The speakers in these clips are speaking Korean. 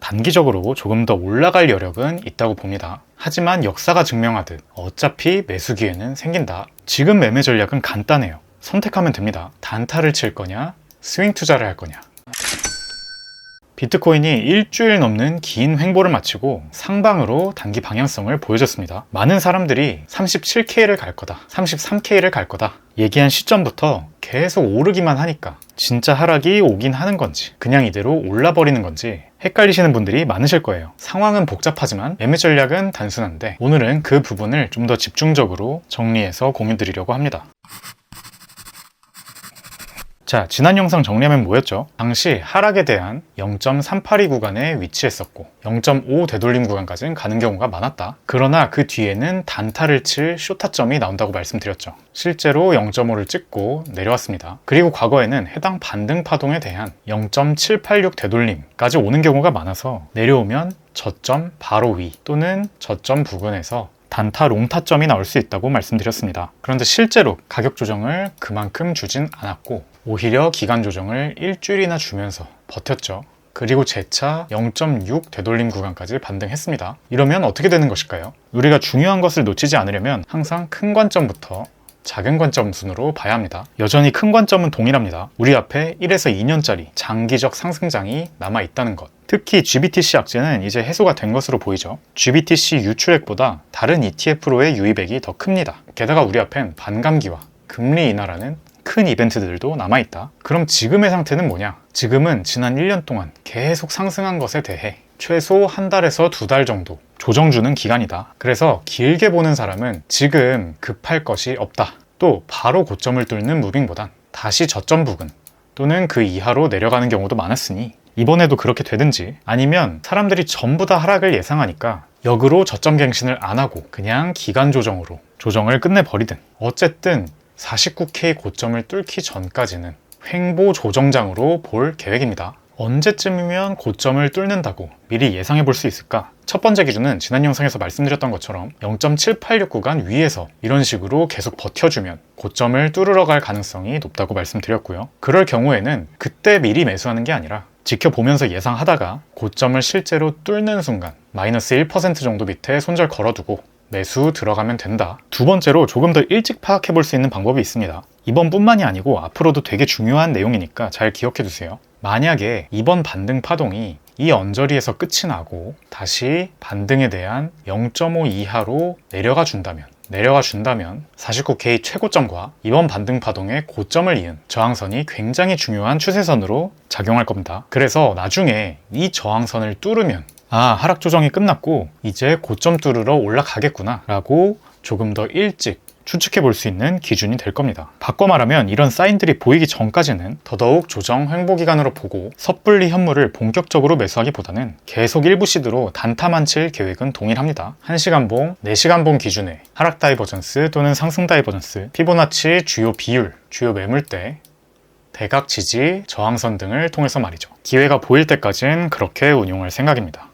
단기적으로 조금 더 올라갈 여력은 있다고 봅니다. 하지만 역사가 증명하듯 어차피 매수 기회는 생긴다. 지금 매매 전략은 간단해요. 선택하면 됩니다. 단타를 칠 거냐, 스윙 투자를 할 거냐. 비트코인이 일주일 넘는 긴 횡보를 마치고 상방으로 단기 방향성을 보여줬습니다. 많은 사람들이 37K를 갈 거다, 33K를 갈 거다 얘기한 시점부터 계속 오르기만 하니까 진짜 하락이 오긴 하는 건지 그냥 이대로 올라버리는 건지 헷갈리시는 분들이 많으실 거예요. 상황은 복잡하지만 매매 전략은 단순한데 오늘은 그 부분을 좀 더 집중적으로 정리해서 공유 드리려고 합니다. 자, 지난 영상 정리하면 뭐였죠? 당시 하락에 대한 0.382 구간에 위치했었고 0.5 되돌림 구간까지는 가는 경우가 많았다. 그러나 그 뒤에는 단타를 칠 쇼타점이 나온다고 말씀드렸죠. 실제로 0.5를 찍고 내려왔습니다. 그리고 과거에는 해당 반등 파동에 대한 0.786 되돌림까지 오는 경우가 많아서 내려오면 저점 바로 위 또는 저점 부근에서 단타 롱타점이 나올 수 있다고 말씀드렸습니다. 그런데 실제로 가격 조정을 그만큼 주진 않았고 오히려 기간 조정을 일주일이나 주면서 버텼죠. 그리고 재차 0.6 되돌림 구간까지 반등했습니다. 이러면 어떻게 되는 것일까요? 우리가 중요한 것을 놓치지 않으려면 항상 큰 관점부터 작은 관점 순으로 봐야 합니다. 여전히 큰 관점은 동일합니다. 우리 앞에 1에서 2년짜리 장기적 상승장이 남아있다는 것. 특히 GBTC 악재는 이제 해소가 된 것으로 보이죠. GBTC 유출액보다 다른 ETF로의 유입액이 더 큽니다. 게다가 우리 앞엔 반감기와 금리 인하라는 큰 이벤트들도 남아있다. 그럼 지금의 상태는 뭐냐? 지금은 지난 1년 동안 계속 상승한 것에 대해 최소 한 달에서 두 달 정도 조정 주는 기간이다. 그래서 길게 보는 사람은 지금 급할 것이 없다. 또 바로 고점을 뚫는 무빙보단 다시 저점 부근 또는 그 이하로 내려가는 경우도 많았으니 이번에도 그렇게 되든지 아니면 사람들이 전부 다 하락을 예상하니까 역으로 저점 갱신을 안 하고 그냥 기간 조정으로 조정을 끝내버리든 어쨌든 49K 고점을 뚫기 전까지는 횡보 조정장으로 볼 계획입니다. 언제쯤이면 고점을 뚫는다고 미리 예상해 볼 수 있을까? 첫 번째 기준은 지난 영상에서 말씀드렸던 것처럼 0.786 구간 위에서 이런 식으로 계속 버텨주면 고점을 뚫으러 갈 가능성이 높다고 말씀드렸고요. 그럴 경우에는 그때 미리 매수하는 게 아니라 지켜보면서 예상하다가 고점을 실제로 뚫는 순간 마이너스 1% 정도 밑에 손절 걸어두고 매수 들어가면 된다. 두 번째로 조금 더 일찍 파악해 볼 수 있는 방법이 있습니다. 이번뿐만이 아니고 앞으로도 되게 중요한 내용이니까 잘 기억해 두세요. 만약에 이번 반등 파동이 이 언저리에서 끝이 나고 다시 반등에 대한 0.5 이하로 내려가 준다면 49K 최고점과 이번 반등 파동의 고점을 이은 저항선이 굉장히 중요한 추세선으로 작용할 겁니다. 그래서 나중에 이 저항선을 뚫으면 하락 조정이 끝났고 이제 고점 뚫으러 올라가겠구나 라고 조금 더 일찍 추측해 볼 수 있는 기준이 될 겁니다. 바꿔 말하면 이런 사인들이 보이기 전까지는 더더욱 조정 횡보 기간으로 보고 섣불리 현물을 본격적으로 매수하기보다는 계속 일부 시드로 단타만 칠 계획은 동일합니다. 1시간봉, 4시간봉 기준의 하락 다이버전스 또는 상승 다이버전스, 피보나치 주요 비율, 주요 매물대, 대각 지지, 저항선 등을 통해서 말이죠. 기회가 보일 때까지는 그렇게 운용할 생각입니다.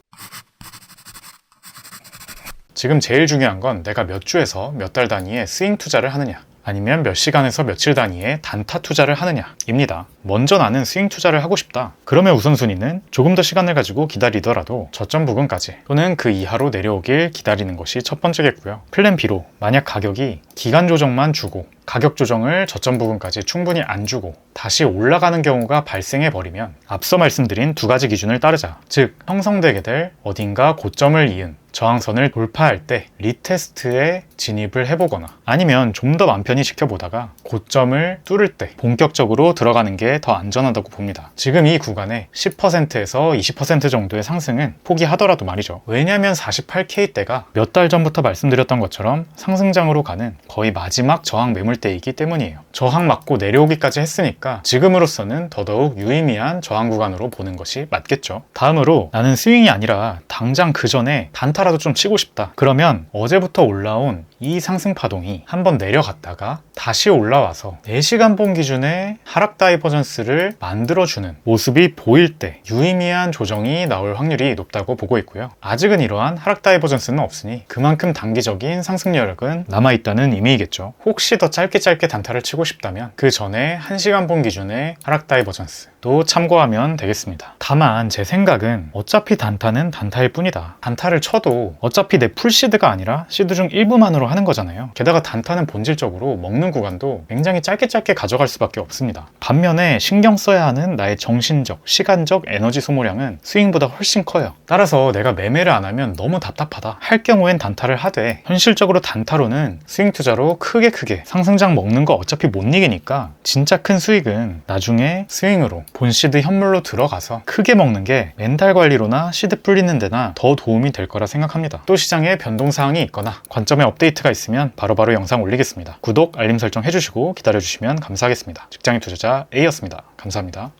지금 제일 중요한 건 내가 몇 주에서 몇 달 단위의 스윙 투자를 하느냐 아니면 몇 시간에서 며칠 단위의 단타 투자를 하느냐입니다. 먼저 나는 스윙 투자를 하고 싶다. 그러면 우선순위는 조금 더 시간을 가지고 기다리더라도 저점 부근까지 또는 그 이하로 내려오길 기다리는 것이 첫 번째겠고요. 플랜 B로 만약 가격이 기간 조정만 주고 가격 조정을 저점 부분까지 충분히 안 주고 다시 올라가는 경우가 발생해버리면 앞서 말씀드린 두 가지 기준을 따르자. 즉 형성되게 될 어딘가 고점을 이은 저항선을 돌파할 때 리테스트에 진입을 해보거나 아니면 좀 더 맘 편히 지켜보다가 고점을 뚫을 때 본격적으로 들어가는 게 더 안전하다고 봅니다. 지금 이 구간에 10%에서 20% 정도의 상승은 포기하더라도 말이죠. 왜냐하면 48K대가 몇 달 전부터 말씀드렸던 것처럼 상승장으로 가는 거의 마지막 저항 매물대이기 때문이에요. 저항 맞고 내려오기까지 했으니까 지금으로서는 더더욱 유의미한 저항 구간으로 보는 것이 맞겠죠. 다음으로 나는 스윙이 아니라 당장 그 전에 단타 단타라도 좀 치고 싶다. 그러면 어제부터 올라온 이 상승 파동이 한번 내려갔다가 다시 올라와서 4시간 본 기준의 하락 다이버전스를 만들어주는 모습이 보일 때 유의미한 조정이 나올 확률이 높다고 보고 있고요. 아직은 이러한 하락 다이버전스는 없으니 그만큼 단기적인 상승 여력은 남아있다는 의미이겠죠. 혹시 더 짧게 단타를 치고 싶다면 그 전에 1시간 본 기준의 하락 다이버전스도 참고하면 되겠습니다. 다만 제 생각은 어차피 단타는 단타일 뿐이다. 단타를 쳐도 어차피 내 풀시드가 아니라 시드 중 일부만으로 하는 거잖아요. 게다가 단타는 본질적으로 먹는 구간도 굉장히 짧게 가져갈 수밖에 없습니다. 반면에 신경 써야 하는 나의 정신적, 시간적 에너지 소모량은 스윙보다 훨씬 커요. 따라서 내가 매매를 안 하면 너무 답답하다 할 경우엔 단타를 하되, 현실적으로 단타로는 스윙 투자로 크게 상승장 먹는 거 어차피 못 이기니까 진짜 큰 수익은 나중에 스윙으로 본시드 현물로 들어가서 크게 먹는 게 멘탈 관리로나 시드 풀리는 데나 더 도움이 될 거라 생각합니다. 또 시장에 변동사항이 있거나 관점의 업데이트가 있으면 바로바로 영상 올리겠습니다. 구독, 알림 설정 해주시고 기다려주시면 감사하겠습니다. 직장인 투자자 A였습니다. 감사합니다.